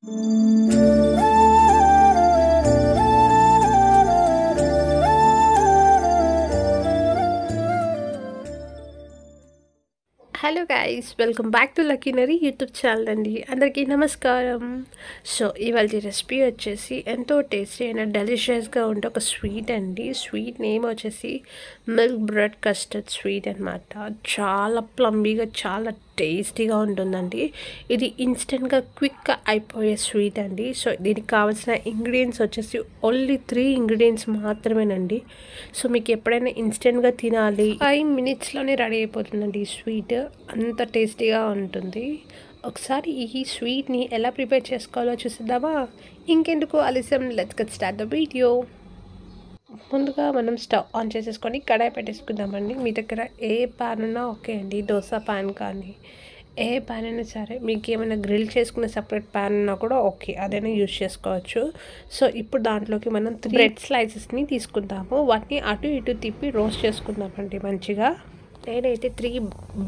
Hello guys, welcome back to lucky Nari YouTube channel అండి. అందరికీ నమస్కారం. సో ఇవాళ రెసిపీ వచ్చేసి ఎంతో టేస్టీ అయిన డెలిషియస్గా ఉండే ఒక స్వీట్ అండి. స్వీట్ నేమ్ వచ్చేసి మిల్క్ బ్రెడ్ కస్టర్డ్ స్వీట్ అనమాట. చాలా ప్లంబీగా, చాలా టేస్టీగా ఉంటుందండి. ఇది ఇన్స్టెంట్గా క్విక్గా అయిపోయే స్వీట్ అండి. సో దీనికి కావాల్సిన ఇంగ్రీడియంట్స్ వచ్చేసి ఓన్లీ 3 ఇంగ్రీడియంట్స్ మాత్రమేనండి. సో మీకు ఎప్పుడైనా ఇన్స్టెంట్గా తినాలి 5 మినిట్స్లోనే రెడీ అయిపోతుందండి ఈ స్వీట్. అంత టేస్టీగా ఉంటుంది. ఒకసారి ఈ స్వీట్ని ఎలా ప్రిపేర్ చేసుకోవాలో చూసిద్దామా? ఇంకెందుకు ఆలస్యం, let's get start the video. ముందుగా మనం స్టవ్ ఆన్ చేసేసుకొని కడాయి పెట్టేసుకుందామండి. మీ దగ్గర ఏ ప్యాన్ ఉన్నా ఓకే అండి. దోశ ప్యాన్ కానీ ఏ ప్యాన్ అయినా సరే, మీకు ఏమైనా గ్రిల్ చేసుకునే సపరేట్ ప్యాన్ ఉన్నా కూడా ఓకే, అదైనా యూజ్ చేసుకోవచ్చు. సో ఇప్పుడు దాంట్లోకి మనం 3 బ్రెడ్ స్లైసెస్ని తీసుకుందాము. వాటిని అటు ఇటు తిప్పి రోస్ట్ చేసుకుందామండి మంచిగా. నేనైతే 3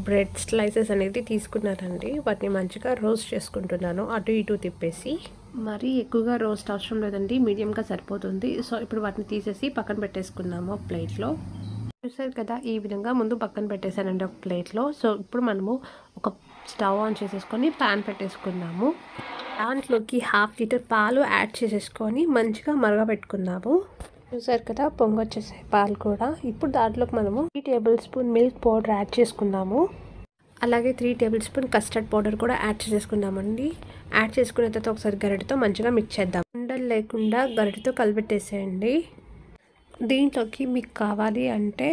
బ్రెడ్ స్లైసెస్ అనేది తీసుకున్నానండి. వాటిని మంచిగా రోస్ట్ చేసుకుంటున్నాను అటు ఇటు తిప్పేసి. మరీ ఎక్కువగా రోస్ట్ అవసరం లేదండి, మీడియంగా సరిపోతుంది. సో ఇప్పుడు వాటిని తీసేసి పక్కన పెట్టేసుకున్నాము ప్లేట్లో. చూసారు కదా, ఈ విధంగా ముందు పక్కన పెట్టేశానండి ఒక ప్లేట్లో. సో ఇప్పుడు మనము ఒక స్టవ్ ఆన్ చేసేసుకొని ప్యాన్ పెట్టేసుకుందాము. దాంట్లోకి 1/2 లీటర్ పాలు యాడ్ చేసేసుకొని మంచిగా మరగబెట్టుకుందాము. చూసారు కదా, పొంగొచ్చేసాయి పాలు కూడా. ఇప్పుడు దాంట్లోకి మనము 3 table spoon milk powder add చేసుకుందాము. అలాగే 3 టేబుల్ స్పూన్ కస్టర్డ్ పౌడర్ కూడా యాడ్ చేసేసుకుందామండి. యాడ్ చేసుకున్న తర్వాత ఒకసారి గరిటెతో మంచిగా మిక్స్ చేద్దాం. ఉండలు లేకుండా గరిటెతో కలిపెట్టేసేయండి. దీంట్లోకి మీకు కావాలి అంటే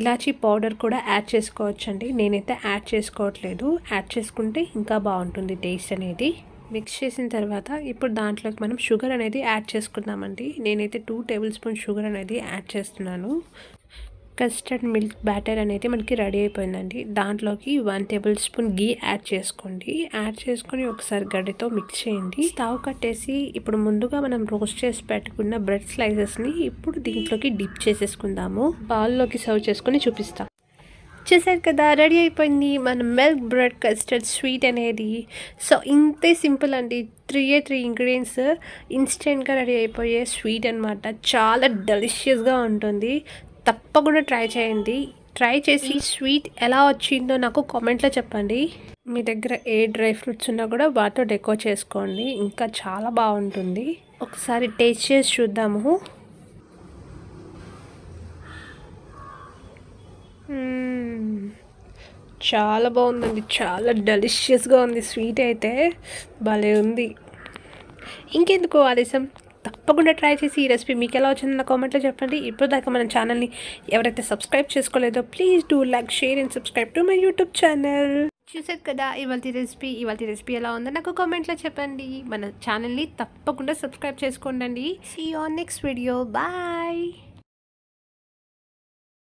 ఇలాచీ పౌడర్ కూడా యాడ్ చేసుకోవచ్చండి. నేనైతే యాడ్ చేసుకోవట్లేదు. యాడ్ చేసుకుంటే ఇంకా బాగుంటుంది టేస్ట్ అనేది. మిక్స్ చేసిన తర్వాత ఇప్పుడు దాంట్లోకి మనం షుగర్ అనేది యాడ్ చేసుకుందామండి. నేనైతే 2 టేబుల్ స్పూన్ షుగర్ అనేది యాడ్ చేస్తున్నాను. కస్టర్డ్ మిల్క్ బ్యాటర్ అనేది మనకి రెడీ అయిపోయిందండి. దాంట్లోకి 1 టేబుల్ స్పూన్ గీ యాడ్ చేసుకోండి. యాడ్ చేసుకొని ఒకసారి గడ్డతో మిక్స్ చేయండి. స్టవ్ కట్టేసి ఇప్పుడు ముందుగా మనం రోస్ట్ చేసి పెట్టుకున్న బ్రెడ్ స్లైసెస్ని ఇప్పుడు దీంట్లోకి డిప్ చేసేసుకుందాము. బౌల్లోకి సర్వ్ చేసుకొని చూపిస్తాం. చూసారు కదా, రెడీ అయిపోయింది మన మిల్క్ బ్రెడ్ కస్టర్డ్ స్వీట్ అనేది. సో ఇంతే సింపుల్ అండి. 3 ఇంగ్రీడియంట్స్ ఇన్స్టెంట్గా రెడీ అయిపోయే స్వీట్ అనమాట. చాలా డెలిషియస్గా ఉంటుంది. తప్పకుండా ట్రై చేయండి. ట్రై చేసి స్వీట్ ఎలా వచ్చిందో నాకు కామెంట్లో చెప్పండి. మీ దగ్గర ఏ డ్రై ఫ్రూట్స్ ఉన్నా కూడా వాటితో డెకోర్ చేసుకోండి, ఇంకా చాలా బాగుంటుంది. ఒకసారి టేస్ట్ చేసి చూద్దాము. చాలా బాగుందండి, చాలా డెలిషియస్గా ఉంది. స్వీట్ అయితే భలే ఉంది. ఇంకెందుకు ఆలస్యం, తప్పకుండా ట్రై చేసి ఈ రెసిపీ మీకు ఎలా వచ్చిందో నా కామెంట్లో చెప్పండి. ఇప్పుడు దాకా మన ఛానల్ని ఎవరైతే సబ్స్క్రైబ్ చేసుకోలేదో please do like, share and subscribe to my YouTube channel. చూసారు కదా ఇవాళ రెసిపీ ఎలా ఉందో నాకు కామెంట్లో చెప్పండి. మన ఛానల్ని తప్పకుండా సబ్స్క్రైబ్ చేసుకోండి. See you on next video. Bye.